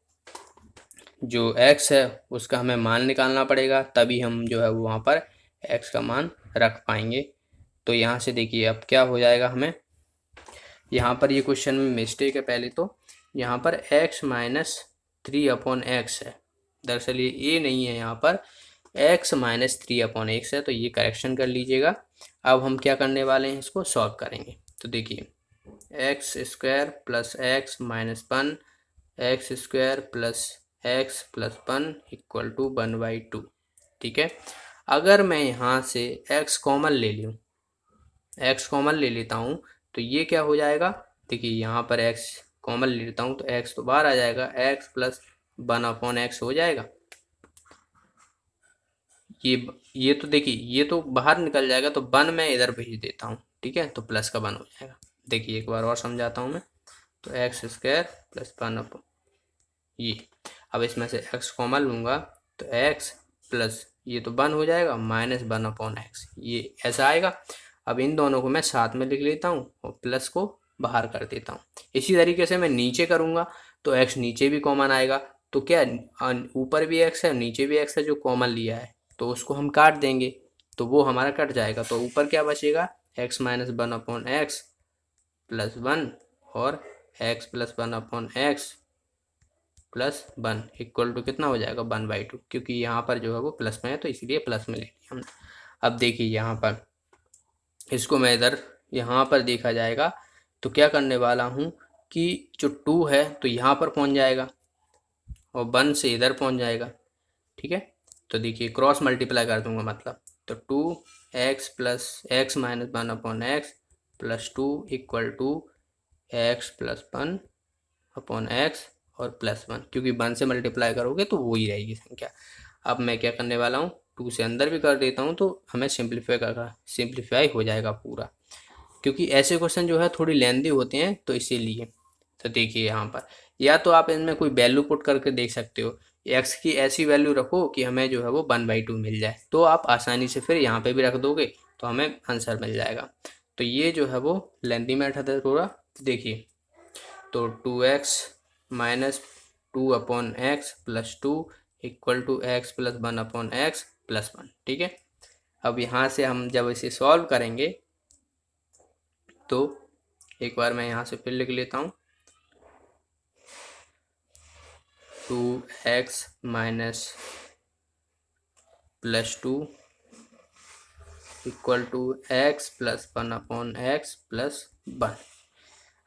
[SPEAKER 1] जो x है उसका हमें मान निकालना पड़ेगा, तभी हम जो है वहाँ पर x का मान रख पाएंगे। तो यहाँ से देखिए अब क्या हो जाएगा, हमें यहाँ पर ये क्वेश्चन में मिस्टेक है। पहले तो यहाँ पर x माइनस 3/x है, दरअसल ये a नहीं है, यहाँ पर x माइनस 3/x है, तो ये करेक्शन कर लीजिएगा। अब हम क्या करने वाले हैं, इसको सॉल्व करेंगे। तो देखिए x square plus x minus 1 x square plus x plus 1 equal to 1/2। ठीक है, अगर मैं यहाँ से x कॉमन ले लूँ, x कॉमन ले लेता हूँ तो ये क्या हो जाएगा, देखिए यहाँ पर x कॉमन ले लेता हूँ तो x तो बाहर आ जाएगा, x प्लस 1/x हो जाएगा। ये तो देखिए ये तो बाहर निकल जाएगा, तो 1 मैं इधर भेज देता हूँ। ठीक है, तो प्लस का 1 हो जाएगा। देखिए एक बार और समझाता हूँ मैं, तो एक्स स्क्वायर प्लस 1 ये, अब इसमें से x कॉमन लूँगा तो x प्लस ये तो 1 हो जाएगा माइनस 1/x, ये ऐसा आएगा। अब इन दोनों को मैं साथ में लिख लेता हूँ और प्लस को बाहर कर देता हूँ। इसी तरीके से मैं नीचे करूँगा तो x नीचे भी कॉमन आएगा, तो क्या ऊपर भी x है नीचे भी x है जो कॉमन लिया है, तो उसको हम काट देंगे तो वो हमारा कट जाएगा। तो ऊपर क्या बचेगा, x माइनस 1/x प्लस 1 और x plus 1/x plus 1 equal to कितना हो जाएगा, 1/2, क्योंकि यहाँ पर जो है वो प्लस में है तो इसलिए प्लस में ले लिया हमने। अब देखिए यहाँ पर इसको मैं इधर यहाँ पर देखा जाएगा तो क्या करने वाला हूँ कि जो 2 है तो यहाँ पर पहुँच जाएगा और 1 से इधर पहुँच जाएगा। ठीक है, तो देखिए क्रॉस मल्टीप्लाई कर दूंगा मतलब, तो 2x plus x minus 1/x plus 2 equal to x plus 1/x और प्लस 1, क्योंकि 1 से मल्टीप्लाई करोगे तो वो ही रहेगी संख्या। अब मैं क्या करने वाला हूँ, 2 से अंदर भी कर देता हूँ तो हमें सिंप्लीफाई हो जाएगा पूरा, क्योंकि ऐसे क्वेश्चन जो है थोड़ी लेंदी होते हैं तो इसीलिए। तो देखिए यहाँ पर या तो आप इनमें कोई वैल्यू पुट करके देख सकते हो, एक्स की ऐसी वैल्यू रखो कि हमें जो है वो 1/2 मिल जाए, तो आप आसानी से फिर यहाँ पे भी रख दोगे तो हमें आंसर मिल जाएगा। तो ये जो है वो लेंदी मेथड है थोड़ा। देखिए तो 2x minus 2/x plus 2 equal to x plus 1/x plus 1। ठीक है, अब यहाँ से हम जब इसे सॉल्व करेंगे तो एक बार मैं यहाँ से फिर लिख लेता हूँ, 2x minus plus 2 equal to x plus 1/x plus 1।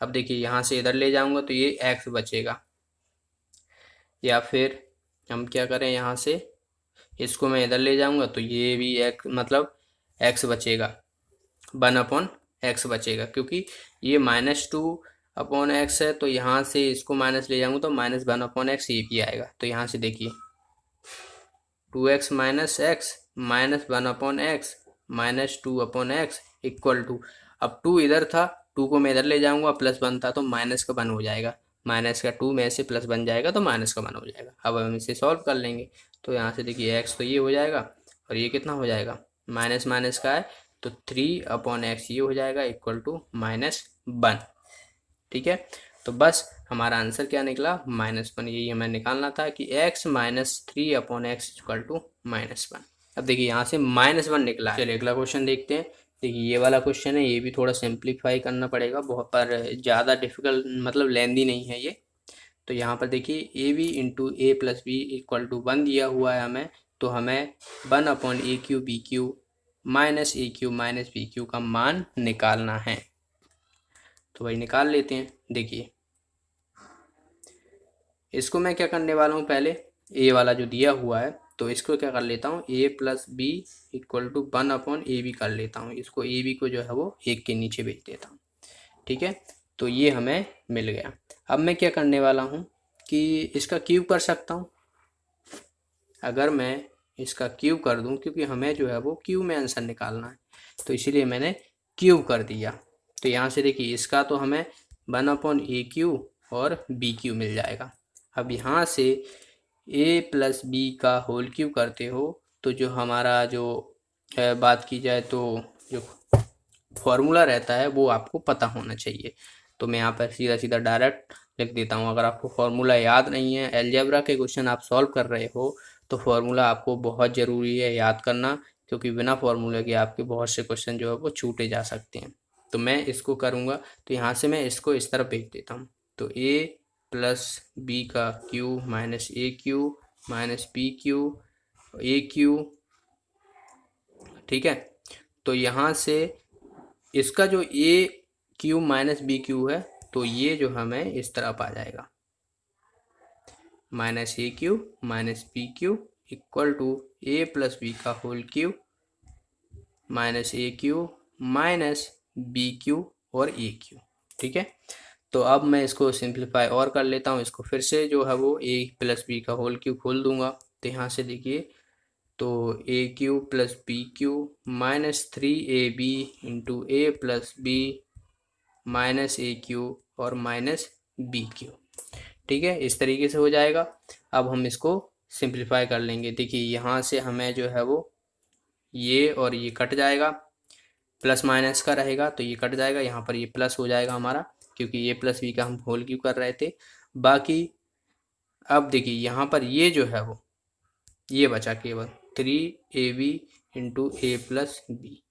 [SPEAKER 1] अब देखिए यहाँ से इधर ले जाऊँगा तो ये x बचेगा, या फिर हम क्या करें, यहाँ से इसको मैं इधर ले जाऊँगा तो ये भी x मतलब x बचेगा, 1/x बचेगा, क्योंकि ये -2/x है तो यहाँ से इसको माइनस ले जाऊँगा तो -1/x ये भी आएगा। तो यहाँ से देखिए 2x minus x minus 1/x minus 2/x equal to, अब 2 इधर था, 2 को मैं इधर ले जाऊँगा, प्लस 1 था तो माइनस का 1 हो जाएगा, माइनस का 2 में से प्लस बन जाएगा तो माइनस का 1 हो जाएगा। अब हम इसे सॉल्व कर लेंगे तो यहाँ से देखिए x तो ये हो जाएगा और ये कितना हो जाएगा, माइनस माइनस का है तो 3/x ये हो जाएगा इक्वल टू -1। ठीक है, तो बस हमारा आंसर क्या निकला, -1। यही हमें निकालना था कि x minus 3/x equal to -1। अब देखिए यहाँ से -1 निकला है। चलिए अगला क्वेश्चन देखते हैं। देखिए ये वाला क्वेश्चन है, ये भी थोड़ा सिंप्लीफाई करना पड़ेगा बहुत, पर ज़्यादा डिफिकल्ट मतलब लेंदी नहीं है ये। तो यहाँ पर देखिए a b into A plus b equal to 1 दिया हुआ है हमें, तो हमें 1/a³ b³ minus a³ minus b³ का मान निकालना है। तो वही निकाल लेते हैं। देखिए इसको मैं क्या करने वाला हूँ, पहले ए वाला जो दिया हुआ है तो इसको क्या कर लेता हूँ, a plus b equal to 1/ab कर लेता हूँ, इसको ए बी को जो है वो 1 के नीचे भेज देता हूँ। ठीक है, तो ये हमें मिल गया। अब मैं क्या करने वाला हूँ कि इसका क्यूब कर सकता हूँ। अगर मैं इसका क्यूब कर दूँ, क्योंकि हमें जो है वो क्यूब में आंसर निकालना है तो इसीलिए मैंने क्यूब कर दिया। तो यहाँ से देखिए इसका तो हमें 1/a³ और b³ मिल जाएगा। अब यहाँ से a प्लस बी का होल क्यूब करते हो तो जो हमारा जो बात की जाए तो जो फॉर्मूला रहता है वो आपको पता होना चाहिए। तो मैं यहाँ पर सीधा सीधा डायरेक्ट लिख देता हूँ। अगर आपको फॉर्मूला याद नहीं है, अलजेब्रा के क्वेश्चन आप सॉल्व कर रहे हो तो फॉर्मूला आपको बहुत ज़रूरी है याद करना, क्योंकि बिना फॉर्मूले के आपके बहुत से क्वेश्चन जो है वो छूटे जा सकते हैं। तो मैं इसको करूँगा, तो यहाँ से मैं इसको इस तरफ भेज देता हूँ। तो a प्लस बी का cube minus a³ minus b³ a³। ठीक है, तो यहाँ से इसका जो क्यू माइनस बी क्यू है, तो ये जो हमें इस तरफ आ जाएगा, minus A cube minus B cube equal to a plus B का होल क्यू माइनस ए क्यू माइनस बी क्यू और ए क्यू। ठीक है, तो अब मैं इसको सिंप्लीफाई और कर लेता हूँ, इसको फिर से जो है वो ए प्लस बी का होल क्यू खोल दूंगा। तो यहाँ से देखिए, तो A cube plus B cube minus 3ab into A plus B minus A cube और माइनस बी क्यू। ठीक है, इस तरीके से हो जाएगा। अब हम इसको सिंप्लीफाई कर लेंगे। देखिए यहाँ से हमें जो है वो ये और ये कट जाएगा, प्लस माइनस का रहेगा तो ये कट जाएगा, यहाँ पर ये प्लस हो जाएगा हमारा, क्योंकि ये प्लस बी का हम होल क्यू कर रहे थे। बाकी अब देखिए यहाँ पर ये जो है वो ये बचा केवल 3ab इंटू ए प्लस बी,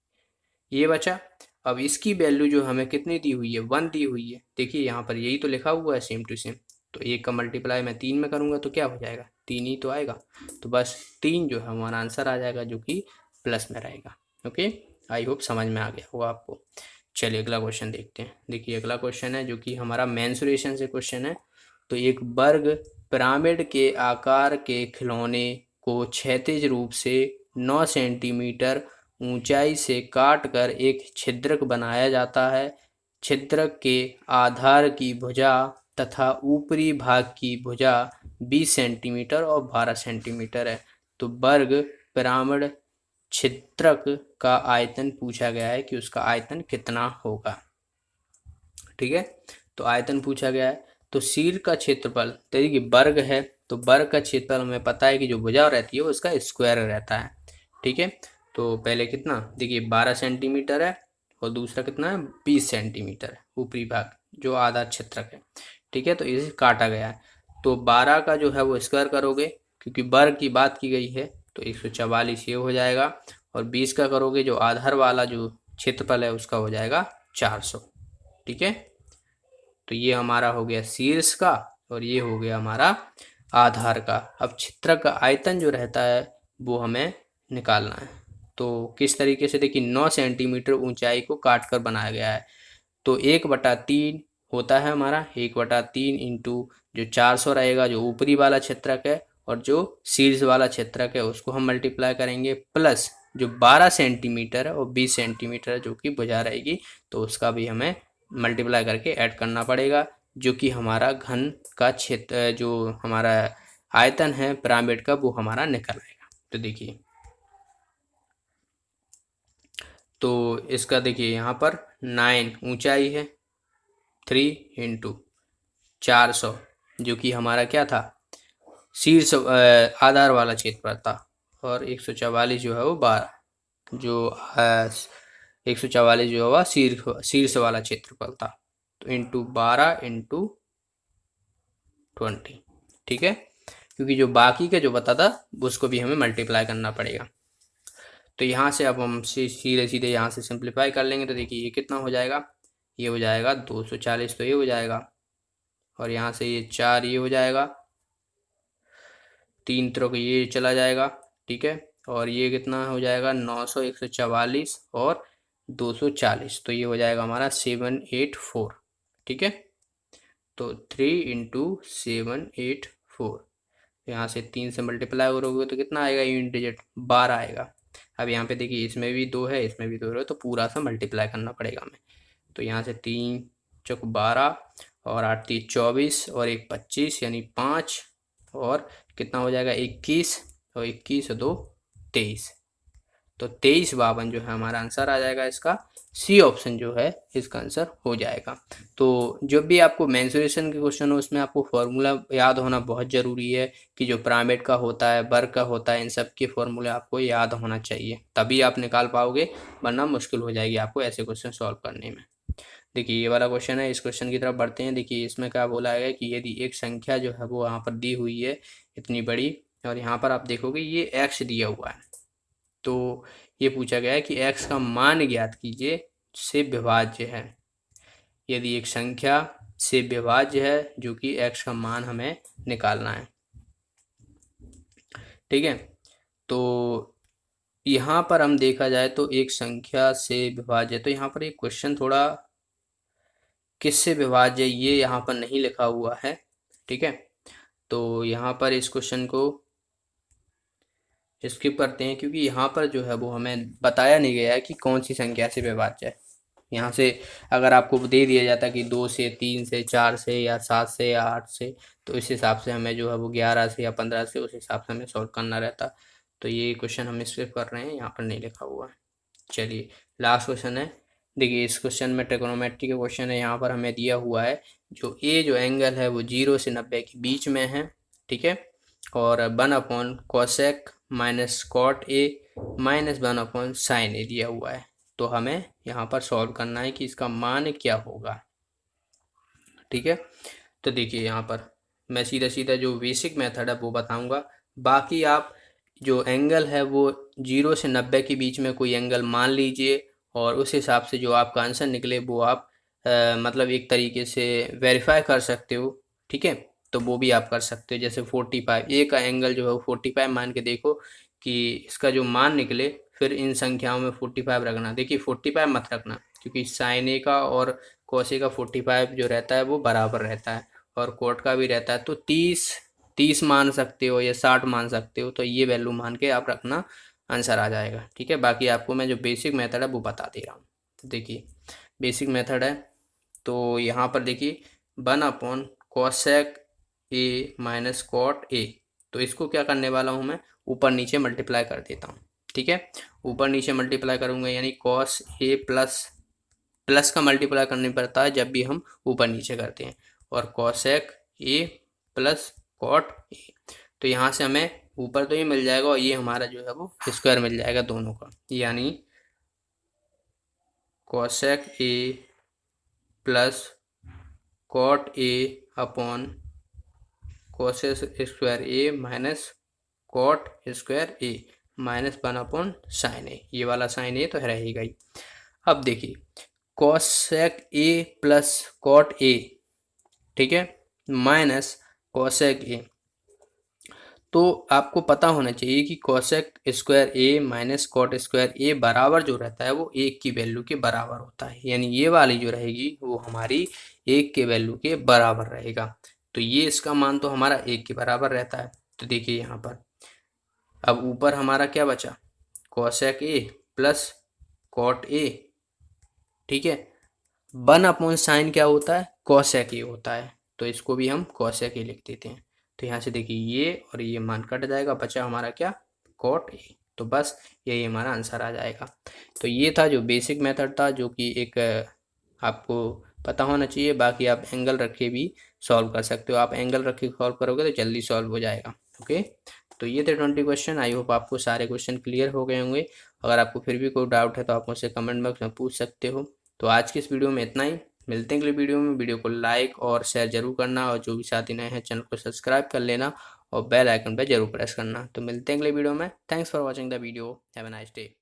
[SPEAKER 1] ये बचा। अब इसकी वैल्यू जो हमें कितनी दी हुई है, 1 दी हुई है। देखिए यहाँ पर यही तो लिखा हुआ है सेम टू सेम, तो एक का मल्टीप्लाई मैं 3 में करूँगा तो क्या हो जाएगा, 3 ही तो आएगा। तो बस 3 जो है हमारा आंसर आ जाएगा, जो कि प्लस में रहेगा। ओके, आई होप समझ में आ गया होगा आपको। चलिए अगला क्वेश्चन देखते हैं। देखिए अगला क्वेश्चन है जो कि हमारा मेंसुरेशन से क्वेश्चन है। तो एक वर्ग पिरामिड के आकार के खिलौने को क्षैतिज रूप से 9 सेंटीमीटर ऊंचाई से काटकर एक छिद्रक बनाया जाता है। छिद्रक के आधार की भुजा तथा ऊपरी भाग की भुजा 20 सेंटीमीटर और 12 सेंटीमीटर है। तो वर्ग पिरामिड छिद्रक का आयतन पूछा गया है कि उसका आयतन कितना होगा। ठीक है, तो आयतन पूछा गया है। तो शीर्ष का क्षेत्रफल, देखिए वर्ग है तो वर्ग का क्षेत्रफल हमें पता है कि जो भुजा रहती है वो उसका स्क्वायर रहता है। ठीक है, तो पहले कितना, देखिए 12 सेंटीमीटर है और दूसरा कितना है, 20 सेंटीमीटर है ऊपरी भाग जो आधा क्षेत्रक है। ठीक है, तो इसे काटा गया है। तो 12 का जो है वो स्क्वायर करोगे, क्योंकि वर्ग की बात की गई है, तो 144 ये हो जाएगा। और 20 का करोगे, जो आधार वाला जो क्षेत्रफल है उसका हो जाएगा 400। ठीक है, तो ये हमारा हो गया शीर्ष का और ये हो गया हमारा आधार का। अब छिद्रक का आयतन जो रहता है वो हमें निकालना है। तो किस तरीके से, देखिए 9 सेंटीमीटर ऊंचाई को काट कर बनाया गया है। तो 1/3 होता है हमारा, 1/3 इंटू जो 400 रहेगा जो ऊपरी वाला क्षेत्रक है, और जो शीर्ष वाला क्षेत्रक है उसको हम मल्टीप्लाई करेंगे, प्लस जो 12 सेंटीमीटर है और 20 सेंटीमीटर जो कि भुजा रहेगी, तो उसका भी हमें मल्टीप्लाई करके ऐड करना पड़ेगा, जो कि हमारा घन का क्षेत्र, जो हमारा आयतन है पिरामिड का, वो हमारा निकल आएगा। तो देखिए, तो इसका देखिए यहाँ पर 9 ऊंचाई है, 3 इंटू 400 जो कि हमारा क्या था, शीर्ष आधार वाला क्षेत्रफल था, और 144 जो है वो 12 जो 144 जो है शीर्ष वाला क्षेत्रफल था। तो इंटू 12 इंटू 20। ठीक है, क्योंकि जो बाकी का जो बता था उसको भी हमें मल्टीप्लाई करना पड़ेगा। तो यहाँ से अब हम सीधे सीधे यहाँ से सिंप्लीफाई कर लेंगे। तो देखिए ये कितना हो जाएगा, ये हो जाएगा 240, तो ये हो जाएगा, और यहाँ से ये 4 ये हो जाएगा, 3 तरह का ये चला जाएगा। ठीक है, और ये कितना हो जाएगा, 900, 144 और 240, तो ये हो जाएगा हमारा 784। ठीक है, तो 3 इंटू 784, यहाँ से 3 से मल्टीप्लाई करोगे तो कितना आएगा, यूनिट डिजिट 12 आएगा। अब यहाँ पे देखिए इसमें भी 2 है, इसमें भी 2 है, तो पूरा सा मल्टीप्लाई करना पड़ेगा हमें। तो यहाँ से 3 चौक 12 और 8 3 24 और 1 25 यानी 5, और कितना हो जाएगा 21, और 21 और 2 23, तो 2352 जो है हमारा आंसर आ जाएगा। इसका सी ऑप्शन जो है इसका आंसर हो जाएगा। तो जब भी आपको मेंसुरेशन के क्वेश्चन हो उसमें आपको फॉर्मूला याद होना बहुत ज़रूरी है, कि जो पिरामिड का होता है, वर्ग का होता है, इन सब के फॉर्मूले आपको याद होना चाहिए, तभी आप निकाल पाओगे, वरना मुश्किल हो जाएगी आपको ऐसे क्वेश्चन सॉल्व करने में। देखिए ये वाला क्वेश्चन है, इस क्वेश्चन की तरफ बढ़ते हैं। देखिए इसमें क्या बोला है कि यदि एक संख्या जो है वो यहाँ पर दी हुई है इतनी बड़ी, और यहाँ पर आप देखोगे ये एक्स दिया हुआ है, तो ये पूछा गया है कि x का मान ज्ञात कीजिए से विभाज्य है। यदि एक संख्या से विभाज्य है जो कि x का मान हमें निकालना है। ठीक है, तो यहाँ पर हम देखा जाए तो एक संख्या से विभाज्य है, तो यहाँ पर एक क्वेश्चन थोड़ा किससे विभाज्य ये यहाँ पर नहीं लिखा हुआ है, ठीक है। तो यहाँ पर इस क्वेश्चन को स्किप करते हैं, क्योंकि यहाँ पर जो है वो हमें बताया नहीं गया है कि कौन सी संख्या से विभाज्य है। यहाँ से अगर आपको दे दिया जाता कि 2 से, 3 से, 4 से, या 7 से, या 8 से, तो इस हिसाब से हमें जो है वो 11 से या 15 से, उस हिसाब से हमें सॉल्व करना रहता। तो ये क्वेश्चन हम स्किप कर रहे हैं, यहाँ पर नहीं लिखा हुआ है। चलिए लास्ट क्वेश्चन है। देखिए इस क्वेश्चन में ट्रिग्नोमेट्री का क्वेश्चन है। यहाँ पर हमें दिया हुआ है जो एंगल है वो 0 से 90 के बीच में है, ठीक है। और 1 upon cosec minus cot A minus 1 upon sine A दिया हुआ है। तो हमें यहाँ पर सॉल्व करना है कि इसका मान क्या होगा, ठीक है। तो देखिए यहाँ पर मैं सीधा सीधा जो बेसिक मेथड है वो बताऊंगा। बाकी आप जो एंगल है वो 0 से 90 के बीच में कोई एंगल मान लीजिए, और उस हिसाब से जो आपका आंसर निकले वो आप मतलब एक तरीके से वेरीफाई कर सकते हो, ठीक है। तो वो भी आप कर सकते हो। जैसे 45 ए का एंगल जो है वो 45 मान के देखो कि इसका जो मान निकले, फिर इन संख्याओं में 45 रखना। देखिए 45 मत रखना, क्योंकि साइन ए का और कॉस ए का 45 जो रहता है वो बराबर रहता है, और कोट का भी रहता है। तो 30 मान सकते हो या 60 मान सकते हो। तो ये वैल्यू मान के आप रखना, आंसर आ जाएगा, ठीक है। बाकी आपको मैं जो बेसिक मेथड है वो बता दे रहा हूँ। तो देखिए बेसिक मेथड है, तो यहाँ पर देखिए 1 upon cosec a minus cot a. तो इसको क्या करने वाला हूँ मैं, ऊपर नीचे मल्टीप्लाई कर देता हूँ, ठीक है। ऊपर नीचे मल्टीप्लाई करूँगा, यानी कॉस ए प्लस प्लस का मल्टीप्लाई करने पड़ता है जब भी हम ऊपर नीचे करते हैं, और cosec A plus cot a. तो यहाँ से हमें ऊपर तो ये मिल जाएगा, और ये हमारा जो है वो स्क्वायर मिल जाएगा दोनों का, यानी cosec A plus cot A upon cosec square A minus cot square A minus 1 upon sine A. ये वाला साइन ए तो रहेगा ही। अब देखिए कॉसेक ए प्लस कॉट ए, ठीक है, माइनस कोसेक ए। तो आपको पता होना चाहिए कि cosec square A minus cot square ए बराबर जो रहता है वो 1 की वैल्यू के बराबर होता है, यानी ये वाली जो रहेगी वो हमारी 1 के वैल्यू के बराबर रहेगा। तो ये इसका मान तो हमारा 1 के बराबर रहता है। तो देखिए यहाँ पर अब ऊपर हमारा क्या बचा, कोसेक ए प्लस कॉट ए, ठीक है। 1 अपॉन साइन क्या होता है, कोसेक ए होता है। तो इसको भी हम कोसेक ए लिख देते हैं। तो यहाँ से देखिए ये और ये मान कट जाएगा, बचा हमारा क्या, कॉट ए। तो बस यही हमारा आंसर आ जाएगा। तो ये था जो बेसिक मेथड था, जो कि एक आपको पता होना चाहिए। बाकी आप एंगल रख के भी सॉल्व कर सकते हो। आप एंगल रख के सॉल्व करोगे तो जल्दी सॉल्व हो जाएगा, ओके। तो ये थे 20 क्वेश्चन। आई होप आपको सारे क्वेश्चन क्लियर हो गए होंगे। अगर आपको फिर भी कोई डाउट है तो आप मुझसे कमेंट बॉक्स में पूछ सकते हो। तो आज की इस वीडियो में इतना ही। मिलते हैं अगले वीडियो में। वीडियो को लाइक और शेयर जरूर करना, और जो भी साथी नए हैं चैनल को सब्सक्राइब कर लेना, और बेल आइकन पर जरूर प्रेस करना। तो मिलते हैं अगले वीडियो में। Thanks for watching the video. Have a nice day.